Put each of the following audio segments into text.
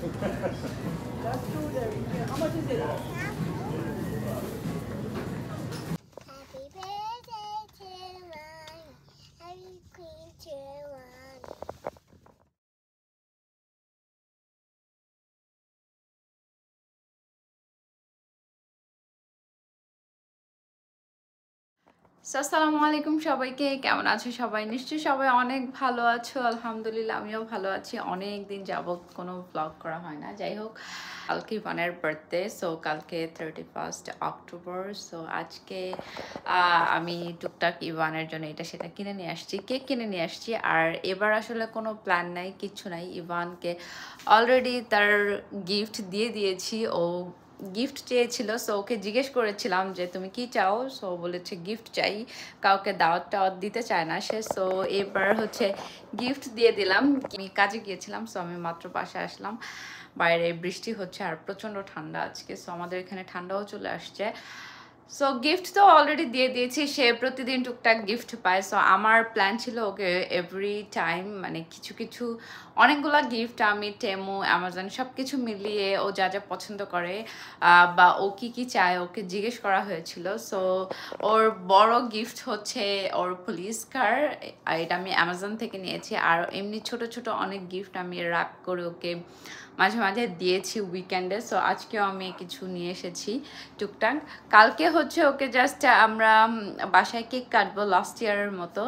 That's true, Derek. Yeah. How much is it? Happy birthday to Ron. Happy Queen to Ron. আসসালামু আলাইকুম সবাইকে, কেমন আছো সবাই? নিশ্চয়ই সবাই অনেক ভালো আছো। আলহামদুলিল্লাহ আমিও ভালো আছি। অনেক দিন যাবত কোনো ব্লগ করা হয় না। যাই হোক, কালকে ইভানের বার্থডে, সো কালকে 31 অক্টোবর। সো আজকে আমি টুকটাক ইভানের জন্য এটা সেটা কিনে নিয়ে আসছি, কেক কিনে নিয়ে আসছি। আর এবার আসলে কোনো প্ল্যান নাই, কিচ্ছু নাই। ইভানকে অলরেডি তার গিফট দিয়ে দিয়েছি। ও গিফট চেয়েছিল, সো ওকে জিজ্ঞেস করেছিলাম যে তুমি কি চাও, সো বলেছে গিফট চাই, কাউকে দাওয়াত টাওয়াত দিতে চায় না সে। সো এবার হচ্ছে গিফট দিয়ে দিলাম। আমি কাজে গিয়েছিলাম, সো আমি মাত্র বাসায় আসলাম। বাইরে বৃষ্টি হচ্ছে আর প্রচণ্ড ঠান্ডা আজকে, সো আমাদের এখানে ঠান্ডাও চলে আসছে। সো গিফট তো অলরেডি দিয়ে দিয়েছি, সে প্রতিদিন টুকটাক গিফট পায়। সো আমার প্ল্যান ছিল ওকে এভরি টাইম মানে কিছু কিছু অনেকগুলো গিফট আমি টেমু অ্যামাজন সব কিছু মিলিয়ে ও যা যা পছন্দ করে বা ও কি কি চায় ওকে জিজ্ঞেস করা হয়েছিল। সো ওর বড় গিফট হচ্ছে ওর পুলিশ কার, এটা আমি অ্যামাজন থেকে নিয়েছি। আর এমনি ছোট ছোট অনেক গিফট আমি র্যাপ করে ওকে মাঝে মাঝে দিয়েছি উইকেন্ডে। সো আজকেও আমি কিছু নিয়ে এসেছি টুকটাক। কালকে হচ্ছে ওকে জাস্ট আমরা বাসায় কেক কাটবো লাস্ট ইয়ারের মতো।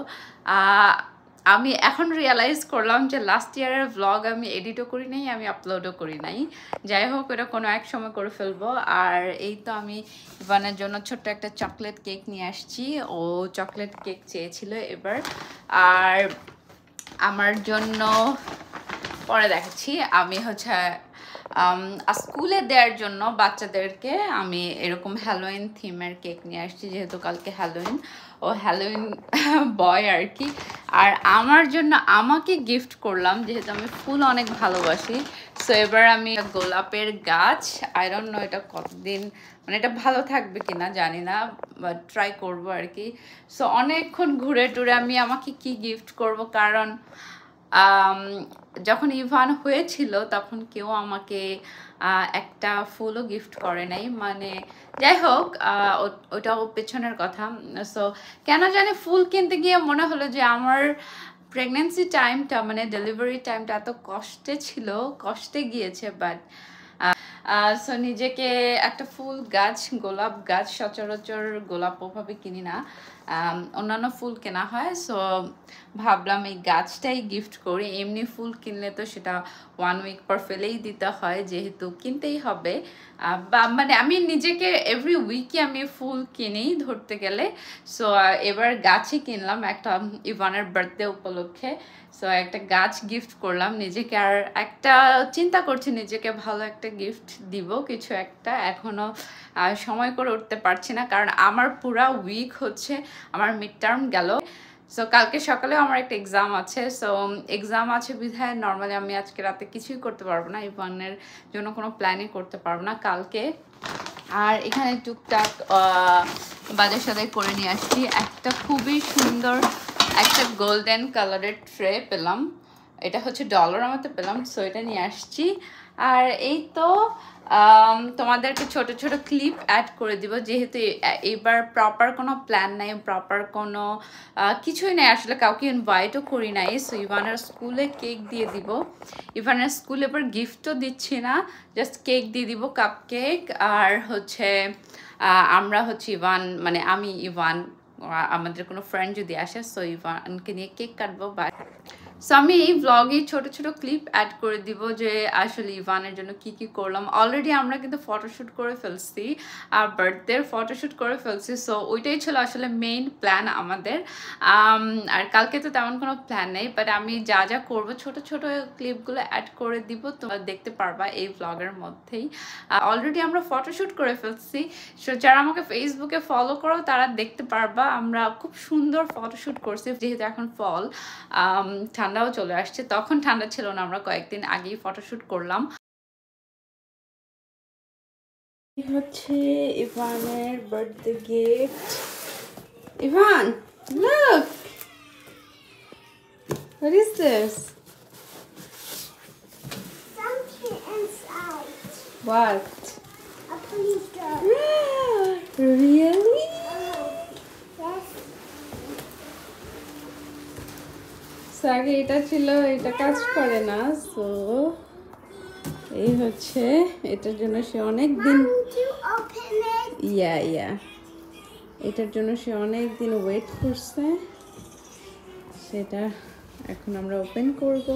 আমি এখন রিয়েলাইজ করলাম যে লাস্ট ইয়ারের ভ্লগ আমি এডিটও করি নাই, আমি আপলোডও করি নাই। যাই হোক, এটা কোনো এক সময় করে ফেলবো। আর এই তো আমি ইভানের জন্য ছোট্ট একটা চকলেট কেক নিয়ে আসছি, ও চকলেট কেক চেয়েছিল এবার। আর আমার জন্য পরে দেখাচ্ছি, আমি হচ্ছে স্কুলে দেওয়ার জন্য বাচ্চাদেরকে আমি এরকম হ্যালোইন থিমের কেক নিয়ে আসছি, যেহেতু কালকে হ্যালোইন, ও হ্যালোইন বয় আর কি। আর আমার জন্য আমাকে গিফট করলাম, যেহেতু আমি ফুল অনেক ভালোবাসি। সো এবার আমি গোলাপের গাছ, আই ডোন্ট নো এটা কতদিন মানে এটা ভালো থাকবে কিনা জানি না, বাট ট্রাই করবো আর কি। সো অনেকক্ষণ ঘুরে টুরে আমি আমাকে কি গিফট করব, কারণ যখন ইভান হয়েছিল তখন কেউ আমাকে একটা ফুলও গিফট করে নাই। মানে যাই হোক, ওটাও পেছনের কথা। সো কেন জানি ফুল কিনতে গিয়ে মনে হলো যে আমার প্রেগনেন্সি টাইমটা মানে ডেলিভারি টাইমটা এত কষ্টে ছিল, কষ্টে গিয়েছে। বাট সো নিজেকে একটা ফুল গাছ, গোলাপ গাছ, সচরাচর গোলাপ ওভাবে কিনি না, অন্যান্য ফুল কেনা হয়। সো ভাবলাম এই গাছটাই গিফট করি। এমনি ফুল কিনলে তো সেটা 1 উইক পর ফেলেই দিতে হয়, যেহেতু কিনতেই হবে। বা মানে আমি নিজেকে এভরি উইকে আমি ফুল কিনি ধরতে গেলে। সো এবার গাছই কিনলাম একটা ইভানের বার্থডে উপলক্ষে। সো একটা গাছ গিফট করলাম নিজেকে। আর একটা চিন্তা করছি নিজেকে ভালো একটা গিফট দিব কিছু একটা, এখনও সময় করে উঠতে পারছি না, কারণ আমার পুরা উইক হচ্ছে আমার মিড টার্ম গেল। সো কালকে সকালেও আমার একটা এক্সাম আছে। সো এক্সাম আছে বিধায় নর্মালি আমি আজকে রাতে কিছুই করতে পারবো না, ইভানের জন্য কোনো প্ল্যানই করতে পারবো না কালকে। আর এখানে টুকটাক বাজার সদাই করে নিয়ে আসছি। একটা খুবই সুন্দর একটা গোল্ডেন কালারের ট্রে পেলাম, এটা হচ্ছে ডলার মতো পেলাম, সো এটা নিয়ে আসছি। আর এই তো তোমাদেরকে ছোট ছোট ক্লিপ অ্যাড করে দিব, যেহেতু এবার প্রপার কোনো প্ল্যান নাই, প্রপার কোনো কিছুই নেই আসলে, কাউকে ইনভাইটও করি নাই। সো ইভানের স্কুলে কেক দিয়ে দিব, ইভানের স্কুলে এবার গিফটও দিচ্ছি না, জাস্ট কেক দিয়ে দিব, কাপ কেক। আর হচ্ছে আমরা হচ্ছে ইভান মানে আমি ইভান আমাদের কোনো ফ্রেন্ড যদি আসে, সো ইভানকে নিয়ে কেক কাটবো। বা সো আমি এই ব্লগে ছোট ছোট ক্লিপ অ্যাড করে দিব যে আসলে ইভানের জন্য কি কি করলাম। অলরেডি আমরা কিন্তু ফটোশ্যুট করে ফেলছি, আর বার্থডের ফটোশ্যুট করে ফেলছি। সো ওইটাই ছিল আসলে মেইন প্ল্যান আমাদের। আর কালকে তো তেমন কোনো প্ল্যান নেই, বাট আমি যা যা করবো ছোট ছোট ক্লিপগুলো অ্যাড করে দিব, তোমরা দেখতে পারবা এই ব্লগের মধ্যেই। অলরেডি আমরা ফটোশ্যুট করে ফেলছি, সো যারা আমাকে ফেসবুকে ফলো করো তারা দেখতে পারবা আমরা খুব সুন্দর ফটোশ্যুট করছি। যেহেতু এখন ফল, ঠান্ডাও চলে আসছে, তখন ঠান্ডা ছিল না, আমরা কয়েকদিন আগেই ফটোশ্যুট করলাম। হচ্ছে ইভানের birthday gift. Evan, look, what is this? Something inside. What? A police dog. Really? Yes. So, আগে এটা ছিল, এটা কাজ করে না, সো এই হচ্ছে এটার জন্য সে অনেক দিন Mommy, to open it. ইয়া এটার জন্য সে অনেক দিন ওয়েট করছে, সেটা এখন আমরা ওপেন করব।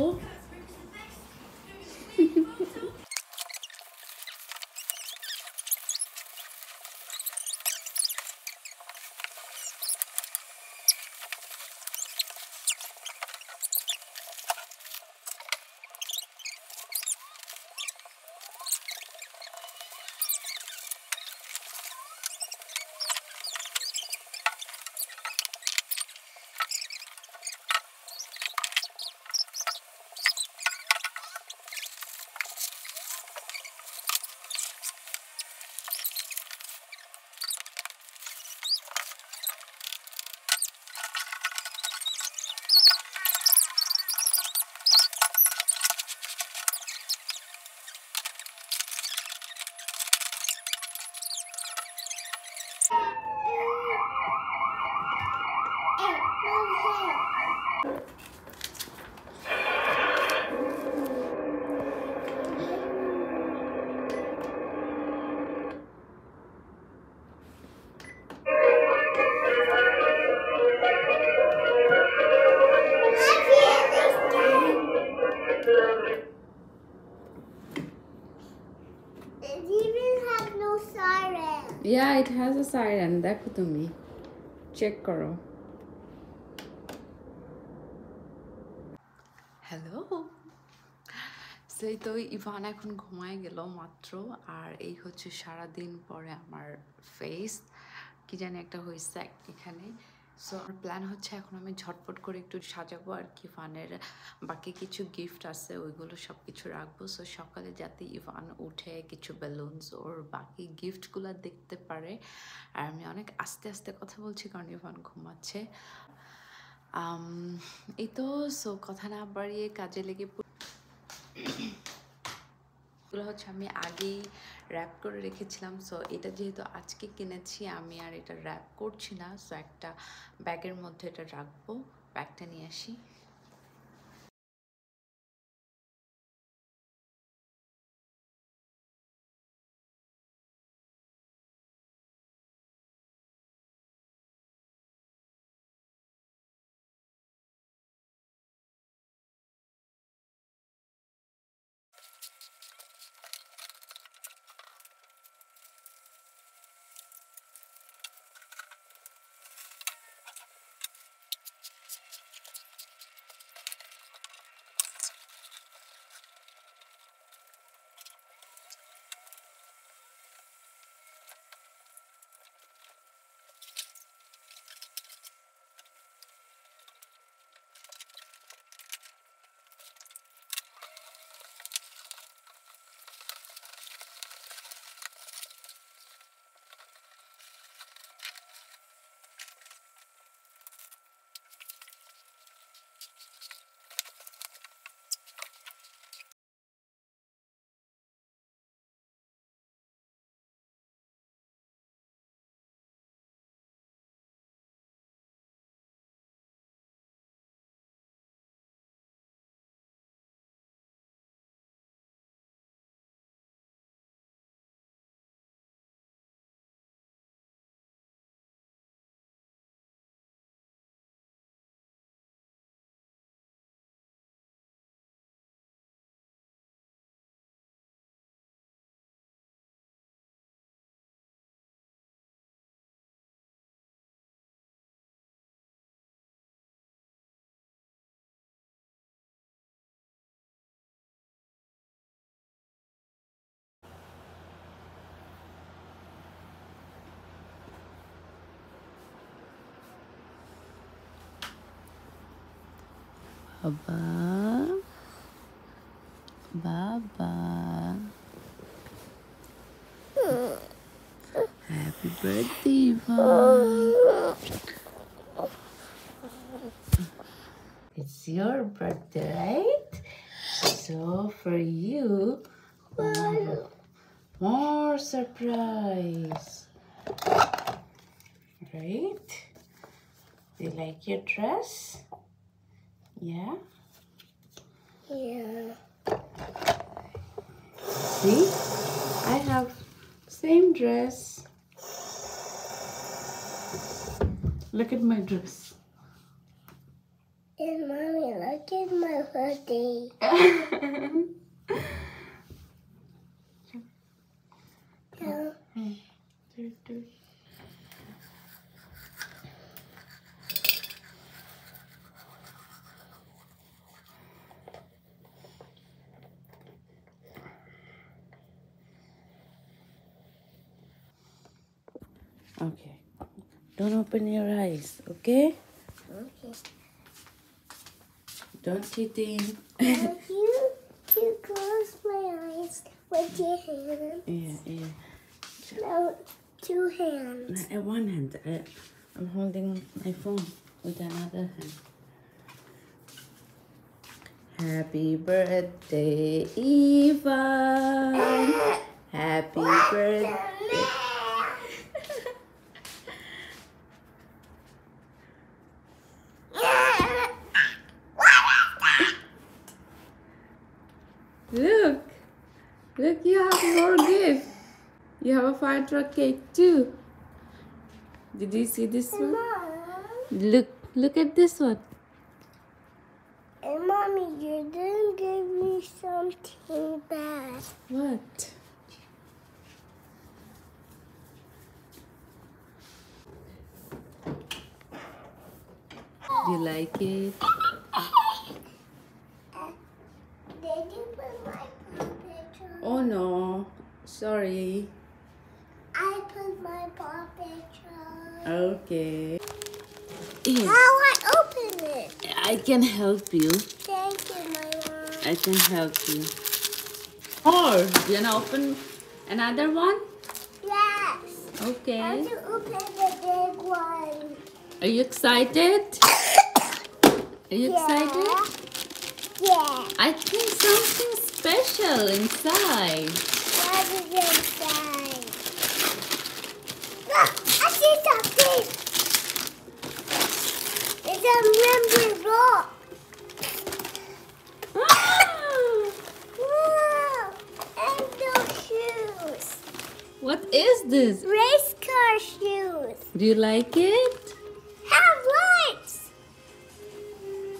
Hey, no hair. It even has no siren. Yeah, it has a siren. দেখো তুমি চেক করো। হ্যালো, সেই তো ইভান এখন ঘুমায় গেল মাত্র, আর এই হচ্ছে সারাদিন পরে আমার ফেস কি জানি একটা হয়েছে এখানে। সো আমার প্ল্যান হচ্ছে এখন আমি ঝটপট করে একটু সাজাবো আর কি, ইভানের বাকি কিছু গিফট আছে ওইগুলো সব কিছু রাখবো। সো সকালে যাতে ইভান উঠে কিছু বেলুনস ওর বাকি গিফটগুলো দেখতে পারে। আর আমি অনেক আস্তে আস্তে কথা বলছি কারণ ইভান ঘুমাচ্ছে। এই তো, সো কথা না বাড়িয়ে কাজে লেগে এগুলো হচ্ছে আমি আগেই র্যাপ করে রেখেছিলাম। সো এটা যেহেতু আজকে কিনেছি আমি আর এটা র্যাপ করছি না, সো একটা ব্যাগের মধ্যে এটা রাখবো। ব্যাগটা নিয়ে আসি। Baba, Baba. Happy birthday, Ivan. It's your birthday, right? So for you, More surprise. Right? Do you like your dress? Yeah? Yeah. See? I have same dress. Look at my dress. And mommy, look at my hoodie. Yeah. Okay. Don't open your eyes, okay? Okay. Don't sit in. Now you close my eyes with your hand. Yeah. No, two hands. One hand. I'm holding my phone with another hand. Happy birthday, Ivan. Happy birthday. Look, you have more gift. You have a fire truck cake too. Did you see this one? Mom. Look at this one. And mommy, you didn't give me something bad. What? Do you like it? Did you put my paw picture? Oh no, sorry. I put my paw picture. Okay. How I open it? I can help you. Thank you, my mom. I can help you. Or do you wanna open another one? Yes. I Okay. want to open the big one. Are you excited? Are you excited? Yeah. I think something special inside. What is inside? Look, I see something. It's a memory block. Wow. And those shoes. What is this? Race car shoes. Do you like it? Have lights.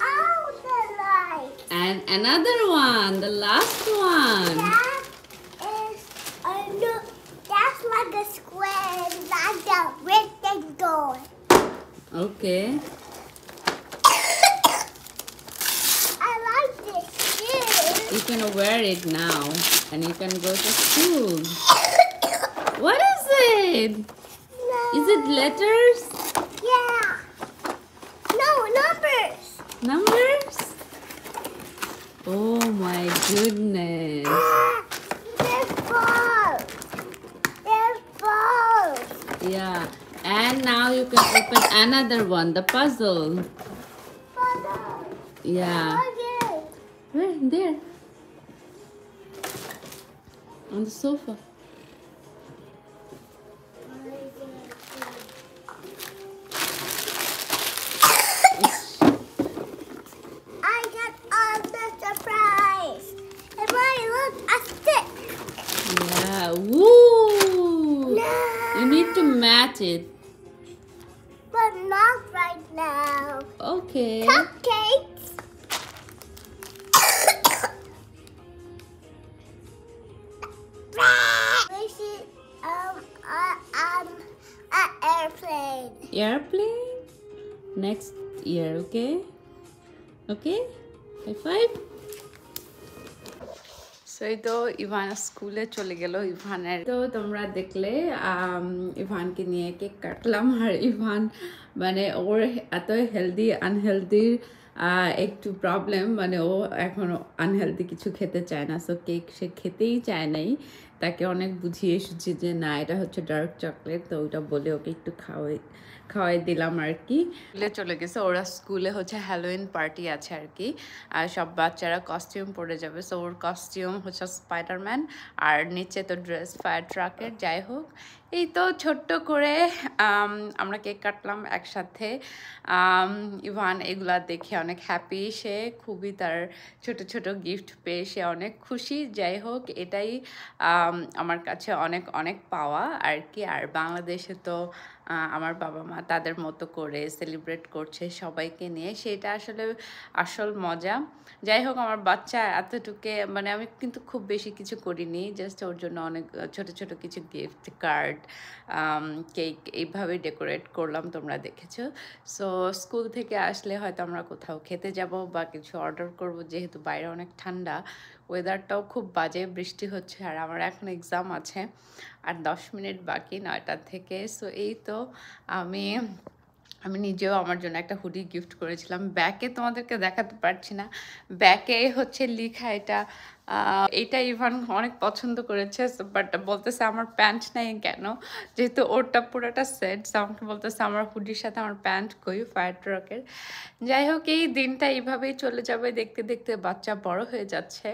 Oh, the lights. And another one, the last one. That is a look. That's like a square, like a rectangle. Okay. I like this shoe. You can wear it now and you can go to school. What is it? Is it letters? Yeah. No, numbers. Numbers? Oh my goodness. They're balls. They're balls. Yeah. And now you can open another one, the puzzle. Yeah. Okay. Where? There. On the sofa. I got all the surprise. And mommy, look, a stick. Yeah. Woo! No. You need to match it. But not right now. Okay. Cupcakes. This is an airplane. Airplane? Next year, okay? Okay? High five? এই তো Ivan স্কুলে চলে গেল ইভানের তো তোমরা দেখলে ইভানকে নিয়ে কেক কাটলাম আর ইভান মানে ওর এত হেলদি আনহেলদির একটু প্রবলেম, মানে ও এখনো আনহেলদি কিছু খেতে চায় না, সো কেক সে খেতেই চায় নাই। তাকে অনেক বুঝিয়ে এসেছি যে না এটা হচ্ছে ডার্ক চকলেট, তো ওইটা বলে ওকে একটু খাওয়াই দিলাম আর কি। স্কুলে চলে গেছে, ওরা স্কুলে হচ্ছে হ্যালোইন পার্টি আছে আর কি, আর সব বাচ্চারা কস্টিউম পরে যাবে। সো ওর কস্টিউম হচ্ছে স্পাইডারম্যান, আর নিচে তো ড্রেস ফায়ার ট্রাকের। যাই হোক, এই তো ছোট্ট করে আমরা কেক কাটলাম একসাথে। ইভান এগুলা দেখে অনেক হ্যাপি, সে খুবই তার ছোট ছোট গিফট পেয়ে সে অনেক খুশি। যাই হোক, এটাই আমার কাছে অনেক অনেক পাওয়া আর কি। আর বাংলাদেশে তো আমার বাবা মা তাদের মতো করে সেলিব্রেট করছে সবাইকে নিয়ে, সেটা আসলে আসল মজা। যাই হোক, আমার বাচ্চা এতটুকু, মানে আমি কিন্তু খুব বেশি কিছু করিনি, জাস্ট ওর জন্য অনেক ছোট ছোট কিছু গিফট কার্ড, কেক এইভাবে ডেকোরেট করলাম, তোমরা দেখেছো। সো স্কুল থেকে আসলে হয়তো আমরা কোথাও খেতে যাব বা কিছু অর্ডার করব, যেহেতু বাইরে অনেক ঠান্ডা, ওয়েদারটাও খুব বাজে, বৃষ্টি হচ্ছে, আর আমার এখন এক্সাম আছে আর 10 মিনিট বাকি 9টা থেকে। সো এই তো আমি নিজেও আমার জন্য একটা হুডি গিফট করেছিলাম। ব্যাকে তোমাদেরকে দেখাতে পারছি না, ব্যাকে হচ্ছে লেখা এটা, এইটা ইভান অনেক পছন্দ করেছে, বাট বলতেছে আমার প্যান্ট নাই কেন, যেহেতু ওরটা পুরোটা সেট। আমাকে বলতেছে আমার হুডির সাথে আমার প্যান্ট কই, ফায়ার ট্রাকের। যাই হোক, এই দিনটা এইভাবেই চলে যাবে, দেখতে দেখতে বাচ্চা বড় হয়ে যাচ্ছে।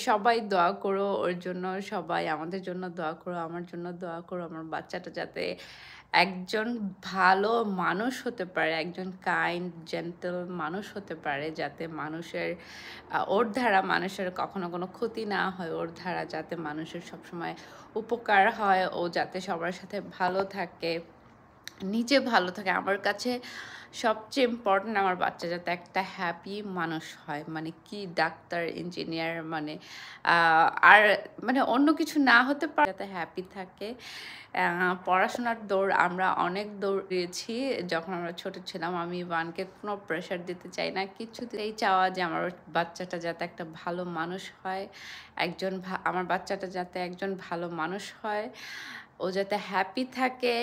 সবাই দোয়া করো ওর জন্য, সবাই আমাদের জন্য দোয়া করো, আমার জন্য দোয়া করো, আমার বাচ্চাটা যাতে একজন ভালো মানুষ হতে পারে, একজন কাইন্ড জেন্টল মানুষ হতে পারে, যাতে মানুষের ওর দ্বারা মানুষের কখনো কোনো ক্ষতি না হয়, ওর দ্বারা যাতে মানুষের সবসময় উপকার হয়, ও যাতে সবার সাথে ভালো থাকে, নিজে ভালো থাকে। আমার কাছে সবচেয়ে ইম্পর্টেন্ট আমার বাচ্চা যাতে একটা হ্যাপি মানুষ হয়, মানে কি ডাক্তার, ইঞ্জিনিয়ার, মানে আর মানে অন্য কিছু না হতে পারে, যাতে হ্যাপি থাকে। পড়াশোনার দৌড় আমরা অনেক দৌড়িয়েছি যখন আমরা ছোট ছিলাম। আমি ওয়ানকে কোনো প্রেশার দিতে চাই না, কিছুতেই চাওয়া যে আমার বাচ্চাটা যাতে একটা ভালো মানুষ হয়, আমার বাচ্চাটা যাতে একজন ভালো মানুষ হয়, ও যাতে হ্যাপি থাকে,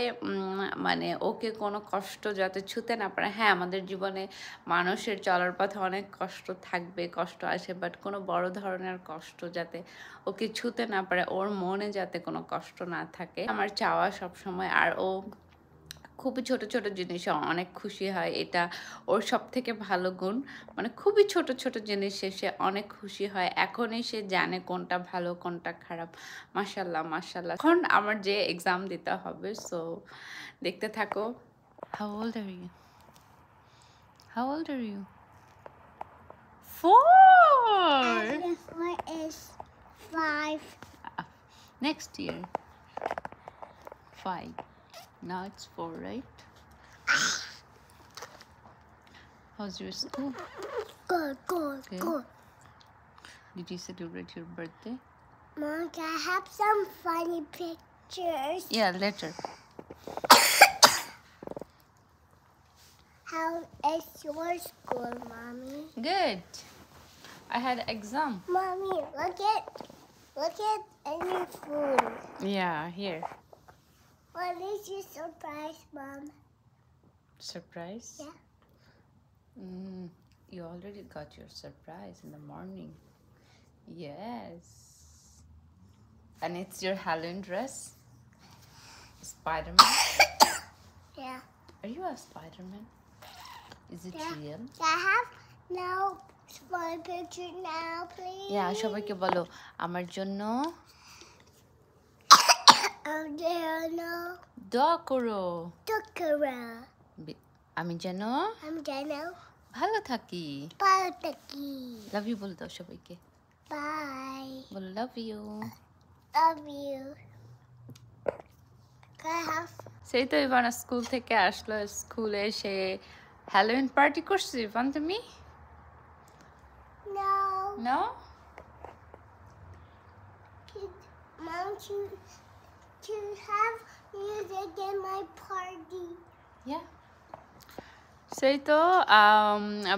মানে ওকে কোনো কষ্ট যাতে ছুঁতে না পারে। হ্যাঁ, আমাদের জীবনে মানুষের চলার পথে অনেক কষ্ট থাকবে, কষ্ট আসে, বাট কোনো বড় ধরনের কষ্ট যাতে ওকে ছুঁতে না পারে, ওর মনে যাতে কোনো কষ্ট না থাকে, আমার চাওয়া সব সময়। আর ও খুবই ছোট ছোট জিনিসে অনেক খুশি হয়, এটা ওর সব থেকে ভালো গুণ, মানে খুবই ছোট ছোট জিনিসে সে অনেক খুশি হয়। এখনই সে জানে কোনটা ভালো কোনটা খারাপ। মাশাল্লাহ মাশাল্লাহ। এখন আমার যে এক্সাম দিতে হবে, সো দেখতে থাকো। How old are you? How old are you? 4. The 4 is 5. Next year 5. Now it's 4, right? How's your school? Good, good, Okay. good. Did you celebrate your birthday? Mom, can I have some funny pictures? Yeah, later. How is your school, Mommy? Good. I had exam. Mommy, look at any food. Yeah, here. What is your surprise, Mom? Surprise? Yeah. You already got your surprise in the morning. Yes. And it's your Halloween dress? Spider-Man? Yeah. Are you a Spider-Man? Is it Yeah. real? Can I have now one picture now, please? Yeah, সবাইকে বলো আমার জন্য I'm there now. দোয়া করো, Tukara. আমি যেন I'm there now. ভালো থাকি। Pataki. লাভ ইউ বলে দাও সবাইকে, Bye. বলো love you. Love you. Can I have? সেই তো ইভান স্কুল থেকে আসলো, স্কুলে এসে হ্যালোউইন পার্টি করছো ইভান তুমি? No. No? Mom, to have music in my party. Yeah. সেই তো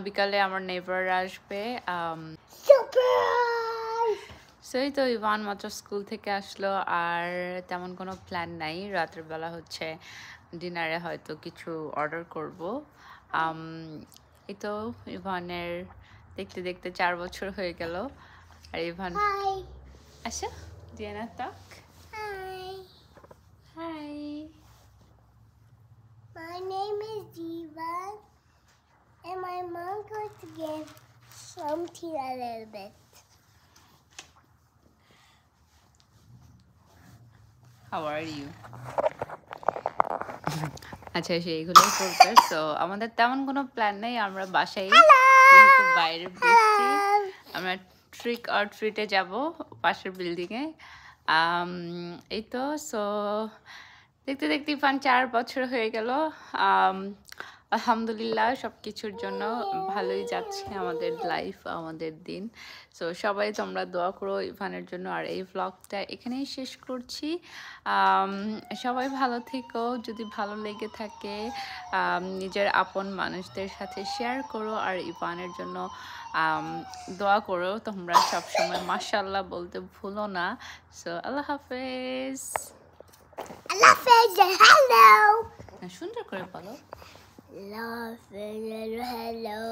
বিকালে আমার নেইবার আসবে। Surprise! সেই তো ইভান মাত্র স্কুল থেকে আসলো, আর তেমন কোনো প্ল্যান নাই। রাতের বেলা হচ্ছে ডিনারে হয়তো কিছু অর্ডার করব। এই তো ইভানের দেখতে দেখতে 4 বছর হয়ে গেল। আর ইভান Hi. আসো ডিয়ানা তাক। Hi. Hi. My name is Divan, and my mom going to give something a little bit. How are you? আচ্ছা সেইগুলো করবে। সো আমাদের তেমন কোনো প্ল্যান নেই, আমরা বাসায় যেহেতু বাইরে বৃষ্টি আমরা ট্রিক অর ট্রিটে যাব পাশের বিল্ডিংয়ে। এই তো সো দেখতে দেখতে ইভান 4 বছর হয়ে গেল। আলহামদুলিল্লাহ সব কিছুর জন্য ভালোই যাচ্ছে আমাদের লাইফ, আমাদের দিন। সো সবাই তোমরা দোয়া করো ইভানের জন্য। আর এই ভ্লগটা এখানেই শেষ করছি। সবাই ভালো থেকো, যদি ভালো লেগে থাকে নিজের আপন মানুষদের সাথে শেয়ার করো। আর ইভানের জন্য দোয়া করো তোমরা সবসময় মাশাআল্লাহ বলতে ভুলো না। সো আল্লাহ হাফেজ। Love is hello. সুন্দর করে বলো। Love is hello.